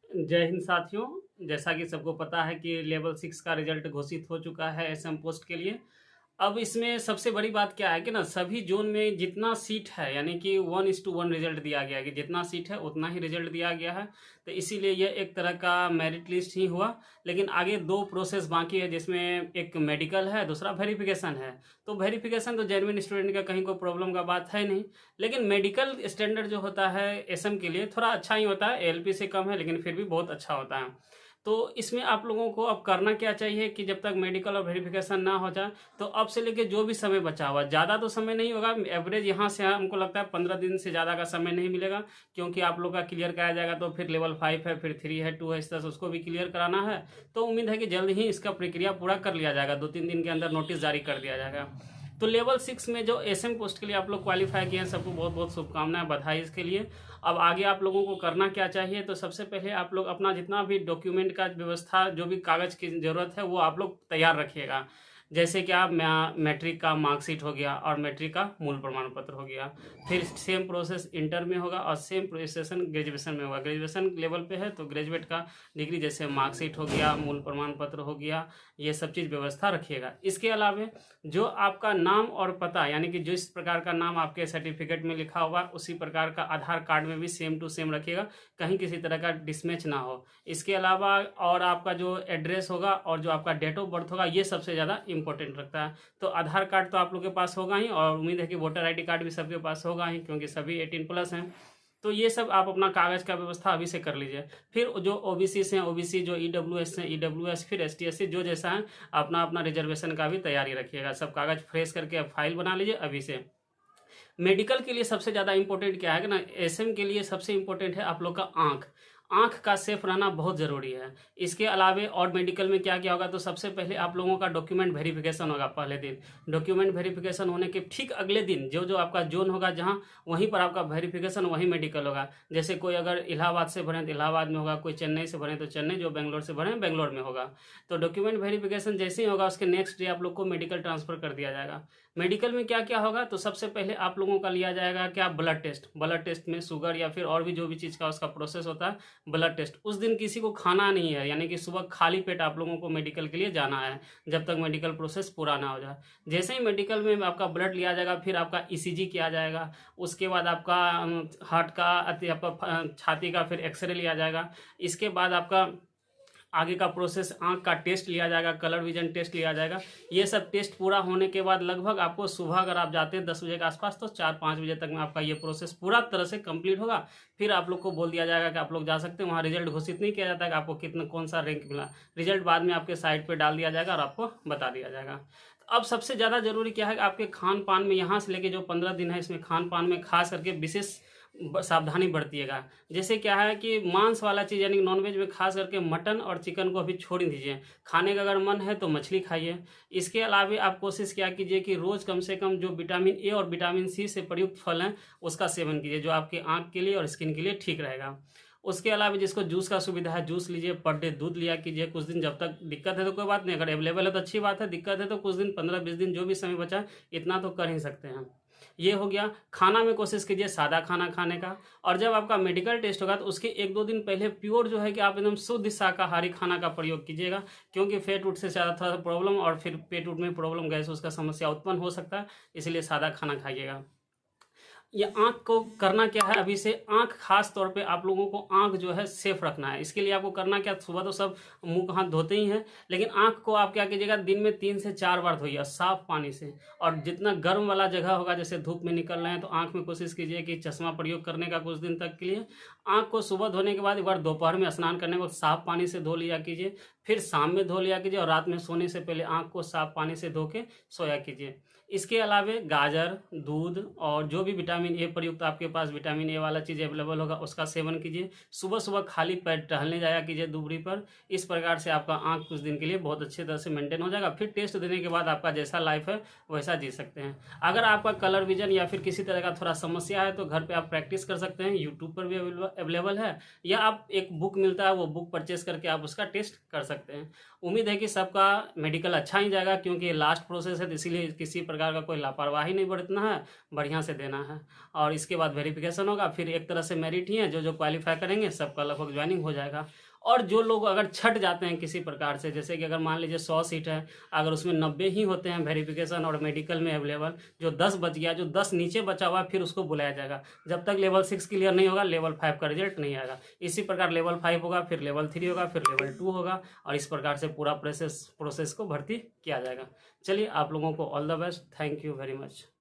जय हिंद साथियों। जैसा कि सबको पता है कि लेवल 6 का रिजल्ट घोषित हो चुका है एसएम पोस्ट के लिए। अब इसमें सबसे बड़ी बात क्या है कि ना सभी जोन में जितना सीट है यानी कि 1:1 रिजल्ट दिया गया है कि जितना सीट है उतना ही रिजल्ट दिया गया है। तो इसीलिए यह एक तरह का मेरिट लिस्ट ही हुआ। लेकिन आगे दो प्रोसेस बाकी है जिसमें एक मेडिकल है, दूसरा वेरिफिकेशन है। तो वेरिफिकेशन तो जेन्युइन स्टूडेंट का कहीं कोई प्रॉब्लम का बात है नहीं। लेकिन मेडिकल स्टैंडर्ड जो होता है एसएम के लिए थोड़ा अच्छा ही होता है, एलपी से कम है लेकिन फिर भी बहुत अच्छा होता है। तो इसमें आप लोगों को अब करना क्या चाहिए कि जब तक मेडिकल और वेरिफिकेशन ना हो जाए तो अब से लेके जो भी समय बचा हुआ, ज़्यादा तो समय नहीं होगा, एवरेज यहाँ से हमको लगता है 15 दिन से ज़्यादा का समय नहीं मिलेगा। क्योंकि आप लोग का क्लियर कराया जाएगा तो फिर लेवल 5 है, फिर 3 है, 2 है, इस तरह से उसको भी क्लियर कराना है। तो उम्मीद है कि जल्द ही इसका प्रक्रिया पूरा कर लिया जाएगा, 2-3 दिन के अंदर नोटिस जारी कर दिया जाएगा। तो लेवल 6 में जो एसएम पोस्ट के लिए आप लोग क्वालिफाई किए हैं, सबको बहुत बहुत शुभकामनाएं, बधाई इसके लिए। अब आगे आप लोगों को करना क्या चाहिए, तो सबसे पहले आप लोग अपना जितना भी डॉक्यूमेंट का व्यवस्था, जो भी कागज़ की ज़रूरत है वो आप लोग तैयार रखिएगा। जैसे कि आप मैट्रिक का मार्कशीट हो गया और मैट्रिक का मूल प्रमाण पत्र हो गया। फिर सेम प्रोसेस इंटर में होगा और सेम प्रोसेसन ग्रेजुएशन में होगा। ग्रेजुएशन लेवल पे है तो ग्रेजुएट का डिग्री जैसे मार्कशीट हो गया, मूल प्रमाण पत्र हो गया, ये सब चीज़ व्यवस्था रखिएगा। इसके अलावा जो आपका नाम और पता यानी कि जिस प्रकार का नाम आपके सर्टिफिकेट में लिखा हुआ उसी प्रकार का आधार कार्ड में भी सेम टू सेम रखिएगा, कहीं किसी तरह का डिसमैच ना हो। इसके अलावा और आपका जो एड्रेस होगा और जो आपका डेट ऑफ बर्थ होगा ये सबसे ज़्यादा इंपॉर्टेंट रखता है। तो आधार कार्ड तो आप लोग के पास होगा ही और उम्मीद है कि वोटर आईडी कार्ड भी सबके पास होगा ही क्योंकि सभी 18+ हैं। तो ये सब आप अपना कागज़ का व्यवस्था अभी से कर लीजिए। फिर जो ओबीसी से हैं ओबीसी, जो ईडब्ल्यूएस हैं ईडब्ल्यूएस, फिर एसटी एससी जो जैसा है अपना अपना रिजर्वेशन का भी तैयारी रखिएगा। सब कागज़ फ्रेश करके आप फाइल बना लीजिए अभी से। मेडिकल के लिए सबसे ज़्यादा इंपॉर्टेंट क्या है कि ना, एसएम के लिए सबसे इंपॉर्टेंट है आप लोग का आँख। आँख का सेफ रहना बहुत ज़रूरी है। इसके अलावे और मेडिकल में क्या क्या होगा, तो सबसे पहले आप लोगों का डॉक्यूमेंट वेरिफिकेशन होगा पहले दिन। डॉक्यूमेंट वेरिफिकेशन होने के ठीक अगले दिन जो जो आपका जोन होगा जहाँ, वहीं पर आपका वेरिफिकेशन, वहीं मेडिकल होगा। जैसे कोई अगर इलाहाबाद से भरें तो इलाहाबाद में होगा, कोई चेन्नई से भरें तो चेन्नई, जो बेंगलोर से भरें बेंगलोर में होगा। तो डॉक्यूमेंट वेरिफिकेशन जैसे ही होगा उसके नेक्स्ट डे आप लोग को मेडिकल ट्रांसफ़र कर दिया जाएगा। मेडिकल में क्या क्या होगा, तो सबसे पहले आप लोगों का लिया जाएगा क्या, ब्लड टेस्ट। ब्लड टेस्ट में शुगर या फिर और भी जो भी चीज़ का उसका प्रोसेस होता है, ब्लड टेस्ट। उस दिन किसी को खाना नहीं है, यानी कि सुबह खाली पेट आप लोगों को मेडिकल के लिए जाना है जब तक मेडिकल प्रोसेस पूरा ना हो जाए। जैसे ही मेडिकल में आपका ब्लड लिया जाएगा फिर आपका ईसीजी किया जाएगा। उसके बाद आपका हार्ट का आपका छाती का फिर एक्सरे लिया जाएगा। इसके बाद आपका आगे का प्रोसेस आँख का टेस्ट लिया जाएगा, कलर विजन टेस्ट लिया जाएगा। ये सब टेस्ट पूरा होने के बाद लगभग आपको सुबह अगर आप जाते हैं 10 बजे के आसपास तो 4-5 बजे तक में आपका ये प्रोसेस पूरा तरह से कंप्लीट होगा। फिर आप लोग को बोल दिया जाएगा कि आप लोग जा सकते हैं। वहाँ रिजल्ट घोषित नहीं किया जाता है कि आपको कितना कौन सा रैंक मिला। रिजल्ट बाद में आपके साइट पर डाल दिया जाएगा और आपको बता दिया जाएगा। तो अब सबसे ज़्यादा ज़रूरी क्या है कि आपके खान पान में यहाँ से लेके जो 15 दिन है इसमें खान पान में खास करके विशेष सावधानी बरतिएगा। जैसे क्या है कि मांस वाला चीज़ यानी नॉनवेज में खास करके मटन और चिकन को अभी छोड़ ही दीजिए। खाने का अगर मन है तो मछली खाइए। इसके अलावा आप कोशिश क्या कीजिए कि रोज़ कम से कम जो विटामिन ए और विटामिन सी से प्रयुक्त फल हैं उसका सेवन कीजिए, जो आपकी आँख के लिए और स्किन के लिए ठीक रहेगा। उसके अलावा जिसको जूस का सुविधा है जूस लीजिए, पर डे दूध लिया कीजिए कुछ दिन। जब तक दिक्कत है तो कोई बात नहीं, अगर अवेलेबल है तो अच्छी बात है, दिक्कत है तो कुछ दिन 15-20 दिन जो भी समय बचा इतना तो कर ही सकते हैं। ये हो गया। खाना में कोशिश कीजिए सादा खाना खाने का। और जब आपका मेडिकल टेस्ट होगा तो उसके 1-2 दिन पहले प्योर जो है कि आप एकदम शुद्ध शाकाहारी खाना का प्रयोग कीजिएगा। क्योंकि फैट उट से ज़्यादा थोड़ा प्रॉब्लम और फिर पेट उट में प्रॉब्लम, गैस उसका समस्या उत्पन्न हो सकता है, इसलिए सादा खाना खाइएगा। ये आँख को करना क्या है अभी से, आँख खास तौर पे आप लोगों को आँख जो है सेफ रखना है। इसके लिए आपको करना क्या, सुबह तो सब मुंह हाथ धोते ही हैं, लेकिन आँख को आप क्या कीजिएगा, दिन में 3 से 4 बार धोइए साफ पानी से। और जितना गर्म वाला जगह होगा, जैसे धूप में निकल रहे हैं तो आँख में कोशिश कीजिए कि चश्मा प्रयोग करने का कुछ दिन तक के लिए। आँख को सुबह धोने के बाद एक बार दोपहर में स्नान करने के बाद साफ पानी से धो लिया कीजिए। फिर शाम में धो लिया कीजिए और रात में सोने से पहले आँख को साफ पानी से धो के सोया कीजिए। इसके अलावा गाजर, दूध और जो भी विटामिन ए प्रयुक्त आपके पास विटामिन ए वाला चीज़ अवेलेबल होगा उसका सेवन कीजिए। सुबह सुबह खाली पेट टहलने जाया कीजिए दूरी पर। इस प्रकार से आपका आँख कुछ दिन के लिए बहुत अच्छे तरह से मेंटेन हो जाएगा। फिर टेस्ट देने के बाद आपका जैसा लाइफ है वैसा जी सकते हैं। अगर आपका कलर विजन या फिर किसी तरह का थोड़ा समस्या है तो घर पे आप प्रैक्टिस कर सकते हैं, यूट्यूब पर भी अवेलेबल है, या आप एक बुक मिलता है वो बुक परचेस करके आप उसका टेस्ट कर सकते हैं। उम्मीद है कि सबका मेडिकल अच्छा ही जाएगा, क्योंकि लास्ट प्रोसेस है तो इसीलिए किसी प्रकार प्रकार का कोई लापरवाही नहीं बरतना है, बढ़िया से देना है। और इसके बाद वेरिफिकेशन होगा, फिर एक तरह से मेरिट ही है, जो जो क्वालिफाई करेंगे सबका लगभग ज्वाइनिंग हो जाएगा। और जो लोग अगर छट जाते हैं किसी प्रकार से, जैसे कि अगर मान लीजिए 100 सीट है, अगर उसमें 90 ही होते हैं वेरिफिकेशन और मेडिकल में अवेलेबल, जो 10 बच गया, जो 10 नीचे बचा हुआ, फिर उसको बुलाया जाएगा। जब तक लेवल 6 क्लियर नहीं होगा, लेवल 5 का रिजल्ट नहीं आएगा। इसी प्रकार लेवल 5 होगा, फिर लेवल 3 होगा, फिर लेवल 2 होगा, और इस प्रकार से पूरा प्रोसेस को भर्ती किया जाएगा। चलिए, आप लोगों को all the best. Thank you very much.